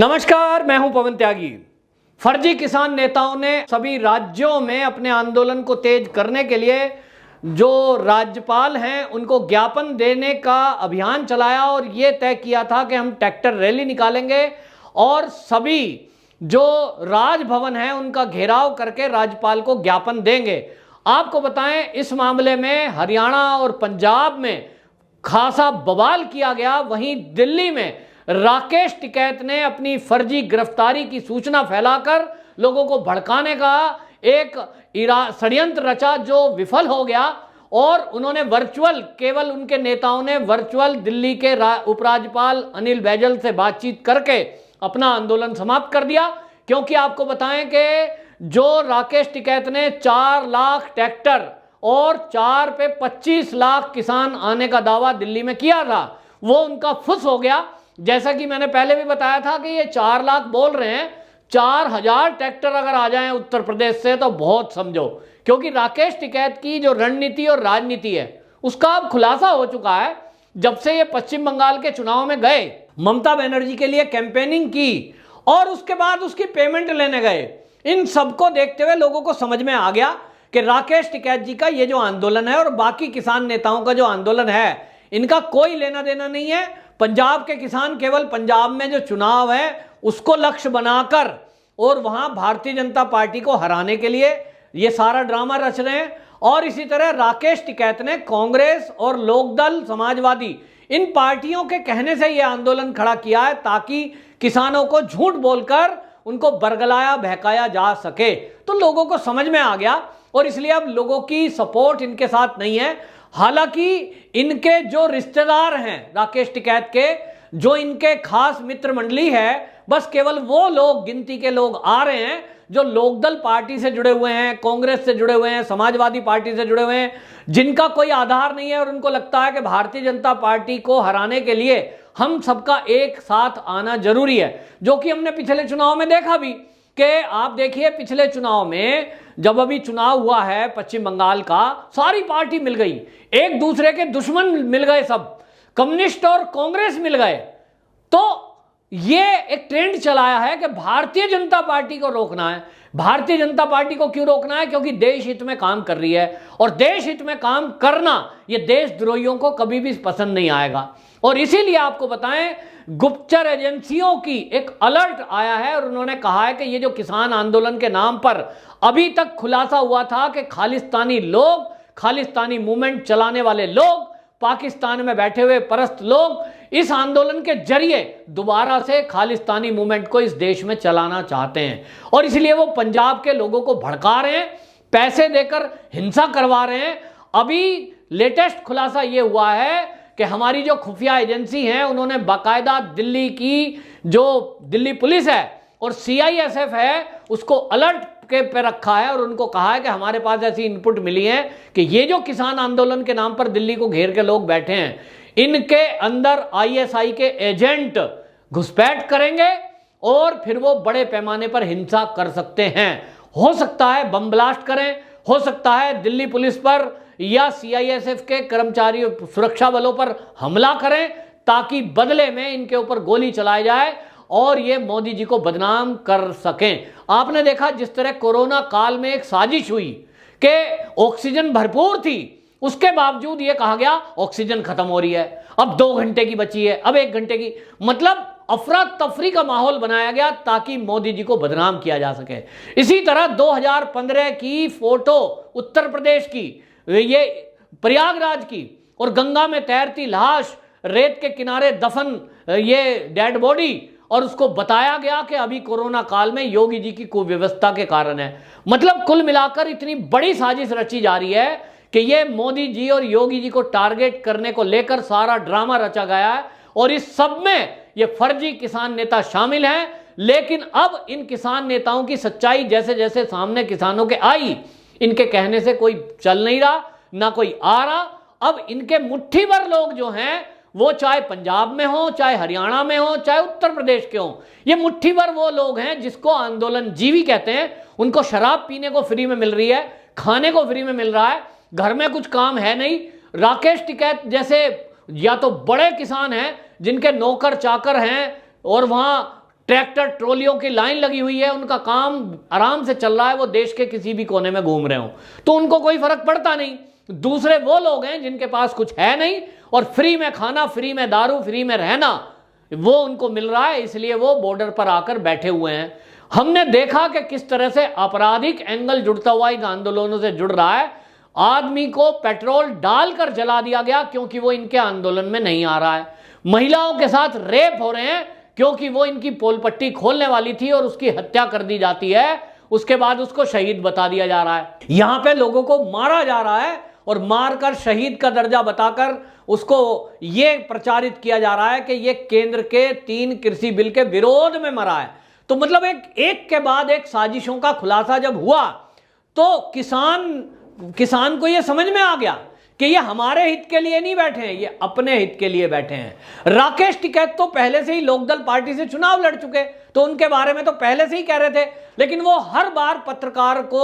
नमस्कार, मैं हूं पवन त्यागी। फर्जी किसान नेताओं ने सभी राज्यों में अपने आंदोलन को तेज करने के लिए जो राज्यपाल हैं उनको ज्ञापन देने का अभियान चलाया और ये तय किया था कि हम ट्रैक्टर रैली निकालेंगे और सभी जो राजभवन है उनका घेराव करके राज्यपाल को ज्ञापन देंगे। आपको बताएं, इस मामले में हरियाणा और पंजाब में खासा बवाल किया गया। वहीं दिल्ली में राकेश टिकैत ने अपनी फर्जी गिरफ्तारी की सूचना फैलाकर लोगों को भड़काने का एक षड्यंत्र रचा जो विफल हो गया और उन्होंने केवल उनके नेताओं ने वर्चुअल दिल्ली के उपराज्यपाल अनिल बैजल से बातचीत करके अपना आंदोलन समाप्त कर दिया। क्योंकि आपको बताएं कि जो राकेश टिकैत ने 4 लाख ट्रैक्टर और 4 पे 25 लाख किसान आने का दावा दिल्ली में किया था, वो उनका फुस हो गया। जैसा कि मैंने पहले भी बताया था कि ये 4 लाख बोल रहे हैं, 4000 ट्रैक्टर अगर आ जाएं उत्तर प्रदेश से तो बहुत समझो। क्योंकि राकेश टिकैत की जो रणनीति और राजनीति है उसका अब खुलासा हो चुका है। जब से ये पश्चिम बंगाल के चुनाव में गए, ममता बनर्जी के लिए कैंपेनिंग की और उसके बाद उसकी पेमेंट लेने गए, इन सबको देखते हुए लोगों को समझ में आ गया कि राकेश टिकैत जी का ये जो आंदोलन है और बाकी किसान नेताओं का जो आंदोलन है, इनका कोई लेना देना नहीं है। पंजाब के किसान केवल पंजाब में जो चुनाव है उसको लक्ष्य बनाकर और वहां भारतीय जनता पार्टी को हराने के लिए ये सारा ड्रामा रच रहे हैं। और इसी तरह राकेश टिकैत ने कांग्रेस और लोकदल, समाजवादी, इन पार्टियों के कहने से यह आंदोलन खड़ा किया है ताकि किसानों को झूठ बोलकर उनको बरगलाया बहकाया जा सके। तो लोगों को समझ में आ गया और इसलिए अब लोगों की सपोर्ट इनके साथ नहीं है। हालांकि इनके जो रिश्तेदार हैं राकेश टिकैत के, जो इनके खास मित्र मंडली है, बस केवल वो लोग, गिनती के लोग आ रहे हैं जो लोकदल पार्टी से जुड़े हुए हैं, कांग्रेस से जुड़े हुए हैं, समाजवादी पार्टी से जुड़े हुए हैं, जिनका कोई आधार नहीं है और उनको लगता है कि भारतीय जनता पार्टी को हराने के लिए हम सबका एक साथ आना जरूरी है। जो कि हमने पिछले चुनाव में देखा भी कि आप देखिए, पिछले चुनाव में जब अभी चुनाव हुआ है पश्चिम बंगाल का, सारी पार्टी मिल गई, एक दूसरे के दुश्मन मिल गए, सब कम्युनिस्ट और कांग्रेस मिल गए। तो ये एक ट्रेंड चलाया है कि भारतीय जनता पार्टी को रोकना है। भारतीय जनता पार्टी को क्यों रोकना है? क्योंकि देश हित में काम कर रही है और देश हित में काम करना ये देशद्रोहियों को कभी भी पसंद नहीं आएगा। और इसीलिए आपको बताएं, गुप्तचर एजेंसियों की एक अलर्ट आया है और उन्होंने कहा है कि ये जो किसान आंदोलन के नाम पर अभी तक खुलासा हुआ था कि खालिस्तानी लोग, खालिस्तानी मूवमेंट चलाने वाले लोग, पाकिस्तान में बैठे हुए परस्त लोग इस आंदोलन के जरिए दोबारा से खालिस्तानी मूवमेंट को इस देश में चलाना चाहते हैं और इसलिए वो पंजाब के लोगों को भड़का रहे हैं, पैसे देकर हिंसा करवा रहे हैं। अभी लेटेस्ट खुलासा ये हुआ है कि हमारी जो खुफिया एजेंसी है उन्होंने बाकायदा दिल्ली की जो दिल्ली पुलिस है और CISF है उसको अलर्ट के पे रखा है और उनको कहा है कि हमारे पास ऐसी इनपुट मिली है कि ये जो किसान आंदोलन के नाम पर दिल्ली को घेर के लोग बैठे हैं, इनके अंदर ISI के एजेंट घुसपैठ करेंगे और फिर वो बड़े पैमाने पर हिंसा कर सकते हैं। हो सकता है बम ब्लास्ट करें, हो सकता है दिल्ली पुलिस पर या CISF के कर्मचारियों, सुरक्षा बलों पर हमला करें ताकि बदले में इनके ऊपर गोली चलाई जाए और ये मोदी जी को बदनाम कर सकें। आपने देखा जिस तरह कोरोना काल में एक साजिश हुई कि ऑक्सीजन भरपूर थी, उसके बावजूद ये कहा गया ऑक्सीजन खत्म हो रही है, अब 2 घंटे की बची है, अब 1 घंटे की, मतलब अफरा तफरी का माहौल बनाया गया ताकि मोदी जी को बदनाम किया जा सके। इसी तरह 2015 की फोटो उत्तर प्रदेश की, ये प्रयागराज की, और गंगा में तैरती लाश, रेत के किनारे दफन ये डेड बॉडी, और उसको बताया गया कि अभी कोरोना काल में योगी जी की कुव्यवस्था के कारण है। मतलब कुल मिलाकर इतनी बड़ी साजिश रची जा रही है कि ये मोदी जी और योगी जी को टारगेट करने को लेकर सारा ड्रामा रचा गया है और इस सब में ये फर्जी किसान नेता शामिल हैं। लेकिन अब इन किसान नेताओं की सच्चाई जैसे जैसे सामने किसानों के आई, इनके कहने से कोई चल नहीं रहा, ना कोई आ रहा। अब इनके मुट्ठी भर लोग जो हैं वो चाहे पंजाब में हो, चाहे हरियाणा में हो, चाहे उत्तर प्रदेश के हो, ये मुट्ठी भर वो लोग हैं जिसको आंदोलन जीवी कहते हैं। उनको शराब पीने को फ्री में मिल रही है, खाने को फ्री में मिल रहा है, घर में कुछ काम है नहीं। राकेश टिकैत जैसे या तो बड़े किसान हैं जिनके नौकर चाकर हैं और वहां ट्रैक्टर ट्रॉलियों की लाइन लगी हुई है, उनका काम आराम से चल रहा है, वो देश के किसी भी कोने में घूम रहे हो तो उनको कोई फर्क पड़ता नहीं। दूसरे वो लोग हैं जिनके पास कुछ है नहीं और फ्री में खाना, फ्री में दारू, फ्री में रहना वो उनको मिल रहा है, इसलिए वो बॉर्डर पर आकर बैठे हुए हैं। हमने देखा कि किस तरह से आपराधिक एंगल जुड़ता हुआ इन आंदोलनों से जुड़ रहा है। आदमी को पेट्रोल डालकर जला दिया गया क्योंकि वो इनके आंदोलन में नहीं आ रहा है। महिलाओं के साथ रेप हो रहे हैं क्योंकि वो इनकी पोल पट्टी खोलने वाली थी और उसकी हत्या कर दी जाती है, उसके बाद उसको शहीद बता दिया जा रहा है। यहां पे लोगों को मारा जा रहा है और मारकर शहीद का दर्जा बताकर उसको ये प्रचारित किया जा रहा है कि ये केंद्र के 3 कृषि बिल के विरोध में मरा है। तो मतलब एक के बाद एक साजिशों का खुलासा जब हुआ तो किसान को ये समझ में आ गया कि ये हमारे हित के लिए नहीं बैठे हैं, ये अपने हित के लिए बैठे हैं। राकेश टिकैत तो पहले से ही लोकदल पार्टी से चुनाव लड़ चुके, तो उनके बारे में तो पहले से ही कह रहे थे, लेकिन वो हर बार पत्रकार को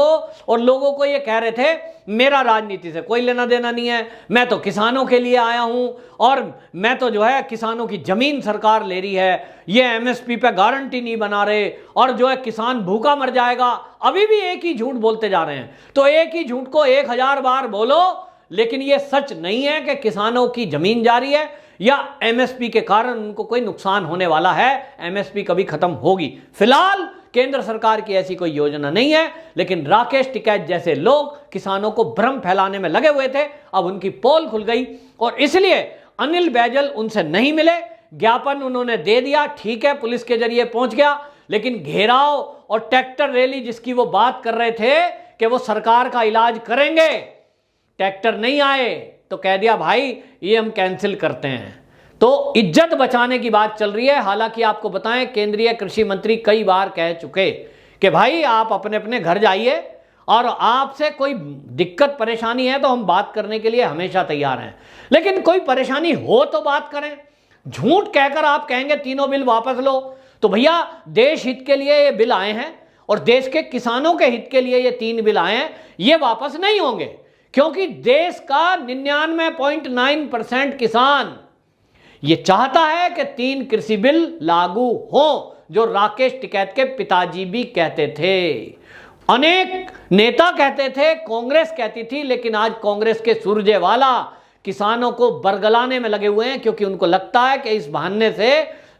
और लोगों को ये कह रहे थे मेरा राजनीति से कोई लेना देना नहीं है, मैं तो किसानों के लिए आया हूं और मैं तो जो है किसानों की जमीन सरकार ले रही है, ये एमएसपी पे गारंटी नहीं बना रहे और जो है किसान भूखा मर जाएगा। अभी भी एक ही झूठ बोलते जा रहे हैं। तो एक ही झूठ को 1000 बार बोलो, लेकिन यह सच नहीं है कि किसानों की जमीन जा रही है या एमएसपी के कारण उनको कोई नुकसान होने वाला है। एमएसपी कभी खत्म होगी। फिलहाल केंद्र सरकार की ऐसी कोई योजना नहीं है, लेकिन राकेश टिकैत जैसे लोग किसानों को भ्रम फैलाने में लगे हुए थे। अब उनकी पोल खुल गई और इसलिए अनिल बैजल उनसे नहीं मिले। ज्ञापन उन्होंने दे दिया, ठीक है, पुलिस के जरिए पहुंच गया, लेकिन घेराव और ट्रैक्टर रैली जिसकी वो बात कर रहे थे कि वो सरकार का इलाज करेंगे, ट्रैक्टर नहीं आए तो कह दिया भाई ये हम कैंसिल करते हैं। तो इज्जत बचाने की बात चल रही है। हालांकि आपको बताएं केंद्रीय कृषि मंत्री कई बार कह चुके कि भाई आप अपने अपने घर जाइए और आपसे कोई दिक्कत परेशानी है तो हम बात करने के लिए हमेशा तैयार हैं, लेकिन कोई परेशानी हो तो बात करें। झूठ कहकर आप कहेंगे तीनों बिल वापस लो, तो भैया देश हित के लिए ये बिल आए हैं और देश के किसानों के हित के लिए ये 3 बिल आए हैं, ये वापस नहीं होंगे क्योंकि देश का 99.9% किसान ये चाहता है कि 3 कृषि बिल लागू हो, जो राकेश टिकैत के पिताजी भी कहते थे, अनेक नेता कहते थे, कांग्रेस कहती थी, लेकिन आज कांग्रेस के सुरजेवाला किसानों को बरगलाने में लगे हुए हैं क्योंकि उनको लगता है कि इस बहाने से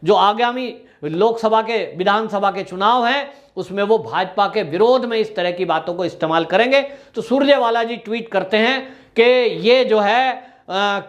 जो आगामी लोकसभा के विधानसभा के चुनाव हैं उसमें वो भाजपा के विरोध में इस तरह की बातों को इस्तेमाल करेंगे। तो सुरजेवाला जी ट्वीट करते हैं कि ये जो है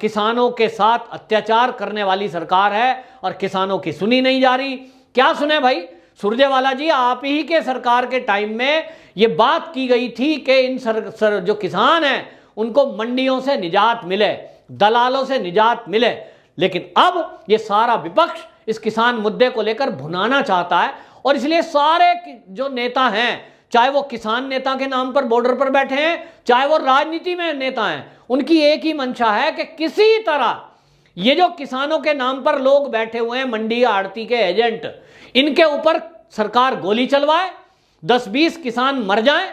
किसानों के साथ अत्याचार करने वाली सरकार है और किसानों की सुनी नहीं जा रही। क्या सुने भाई सुरजेवाला जी, आप ही के सरकार के टाइम में ये बात की गई थी कि इन जो किसान हैं उनको मंडियों से निजात मिले, दलालों से निजात मिले, लेकिन अब ये सारा विपक्ष इस किसान मुद्दे को लेकर भुनाना चाहता है और इसलिए सारे जो नेता हैं, चाहे वो किसान नेता के नाम पर बॉर्डर पर बैठे हैं, चाहे वो राजनीति में नेता हैं, उनकी एक ही मंशा है कि किसी तरह ये जो किसानों के नाम पर लोग बैठे हुए हैं, मंडी आड़ती के एजेंट, इनके ऊपर सरकार गोली चलवाए, 10-20 किसान मर जाएं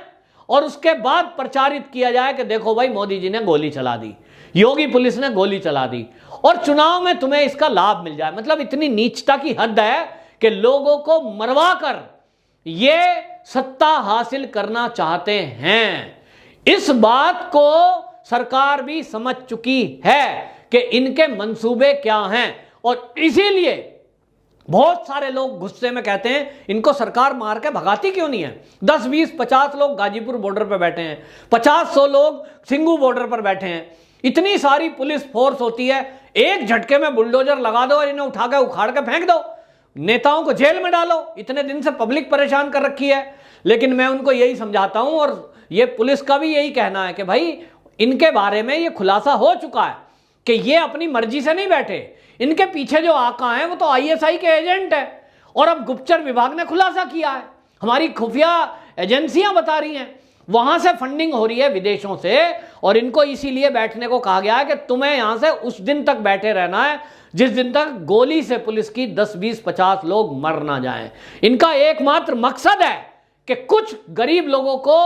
और उसके बाद प्रचारित किया जाए कि देखो भाई मोदी जी ने गोली चला दी, योगी पुलिस ने गोली चला दी और चुनाव में तुम्हें इसका लाभ मिल जाए। मतलब इतनी नीचता की हद है कि लोगों को मरवा कर ये सत्ता हासिल करना चाहते हैं। इस बात को सरकार भी समझ चुकी है कि इनके मंसूबे क्या हैं और इसीलिए बहुत सारे लोग गुस्से में कहते हैं इनको सरकार मार के भगाती क्यों नहीं है। 10, 20, 50 लोग गाजीपुर बॉर्डर पर बैठे हैं, 50-100 लोग सिंगू बॉर्डर पर बैठे हैं, इतनी सारी पुलिस फोर्स होती है, एक झटके में बुलडोजर लगा दो और इन्हें उठा के उखाड़ के फेंक दो, नेताओं को जेल में डालो। इतने दिन से पब्लिक परेशान कर रखी है, लेकिन मैं उनको यही समझाता हूं और ये पुलिस का भी यही कहना है कि भाई इनके बारे में ये खुलासा हो चुका है कि ये अपनी मर्जी से नहीं बैठे, इनके पीछे जो आका हैं वो तो आईएसआई के एजेंट है और अब गुप्तचर विभाग ने खुलासा किया है, हमारी खुफिया एजेंसियां बता रही हैं, वहां से फंडिंग हो रही है विदेशों से और इनको इसीलिए बैठने को कहा गया है कि तुम्हें यहां से उस दिन तक बैठे रहना है जिस दिन तक गोली से पुलिस की 10, 20, 50 लोग मर ना जाएं। इनका एकमात्र मकसद है कि कुछ गरीब लोगों को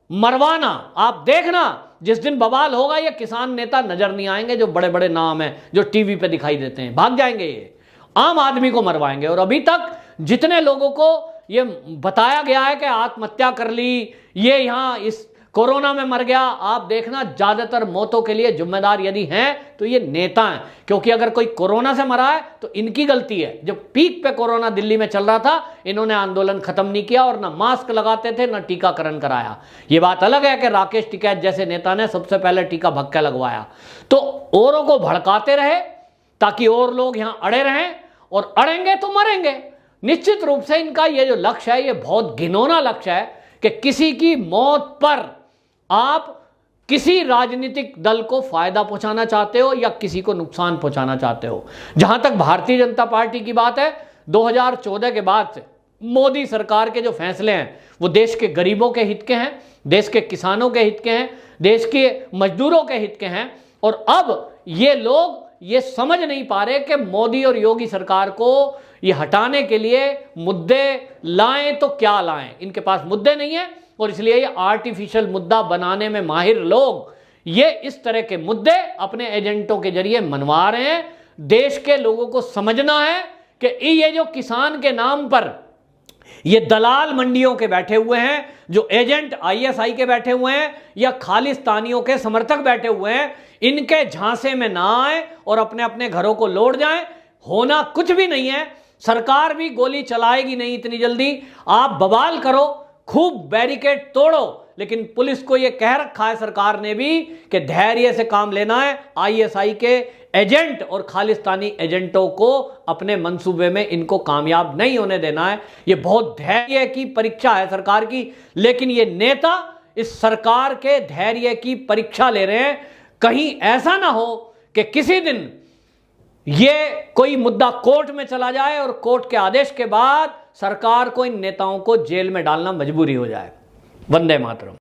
मरवाना। आप देखना जिस दिन बवाल होगा ये किसान नेता नजर नहीं आएंगे, जो बड़े बड़े नाम हैं जो टीवी पे दिखाई देते हैं, भाग जाएंगे, ये आम आदमी को मरवाएंगे। और अभी तक जितने लोगों को ये बताया गया है कि आत्महत्या कर ली, ये यहाँ इस कोरोना में मर गया, आप देखना ज्यादातर मौतों के लिए जिम्मेदार यदि हैं तो ये नेता हैं। क्योंकि अगर कोई कोरोना से मरा है तो इनकी गलती है। जब पीक पे कोरोना दिल्ली में चल रहा था, इन्होंने आंदोलन खत्म नहीं किया और ना मास्क लगाते थे ना टीकाकरण कराया। ये बात अलग है कि राकेश टिकैत जैसे नेता ने सबसे पहले टीका भक्का लगवाया, तो औरों को भड़काते रहे ताकि और लोग यहां अड़े रहें, और अड़ेंगे तो मरेंगे। निश्चित रूप से इनका ये जो लक्ष्य है ये बहुत घिनौना लक्ष्य है कि किसी की मौत पर आप किसी राजनीतिक दल को फायदा पहुंचाना चाहते हो या किसी को नुकसान पहुंचाना चाहते हो। जहां तक भारतीय जनता पार्टी की बात है, 2014 के बाद से मोदी सरकार के जो फैसले हैं वो देश के गरीबों के हित के हैं, देश के किसानों के हित के हैं, देश के मजदूरों के हित के हैं। और अब ये लोग ये समझ नहीं पा रहे कि मोदी और योगी सरकार को ये हटाने के लिए मुद्दे लाएं तो क्या लाएं। इनके पास मुद्दे नहीं है और इसलिए ये आर्टिफिशियल मुद्दा बनाने में माहिर लोग ये इस तरह के मुद्दे अपने एजेंटों के जरिए मनवा रहे हैं। देश के लोगों को समझना है कि ये जो किसान के नाम पर ये दलाल मंडियों के बैठे हुए हैं, जो एजेंट आईएसआई के बैठे हुए हैं या खालिस्तानियों के समर्थक बैठे हुए हैं, इनके झांसे में ना आए और अपने अपने घरों को लौट जाएं। होना कुछ भी नहीं है, सरकार भी गोली चलाएगी नहीं इतनी जल्दी। आप बवाल करो, खूब बैरिकेड तोड़ो, लेकिन पुलिस को यह कह रखा है सरकार ने भी कि धैर्य से काम लेना है। आईएसआई के एजेंट और खालिस्तानी एजेंटों को अपने मंसूबे में इनको कामयाब नहीं होने देना है। यह बहुत धैर्य की परीक्षा है सरकार की, लेकिन ये नेता इस सरकार के धैर्य की परीक्षा ले रहे हैं। कहीं ऐसा ना हो कि किसी दिन ये कोई मुद्दा कोर्ट में चला जाए और कोर्ट के आदेश के बाद सरकार को इन नेताओं को जेल में डालना मजबूरी हो जाए। वंदे मातरम।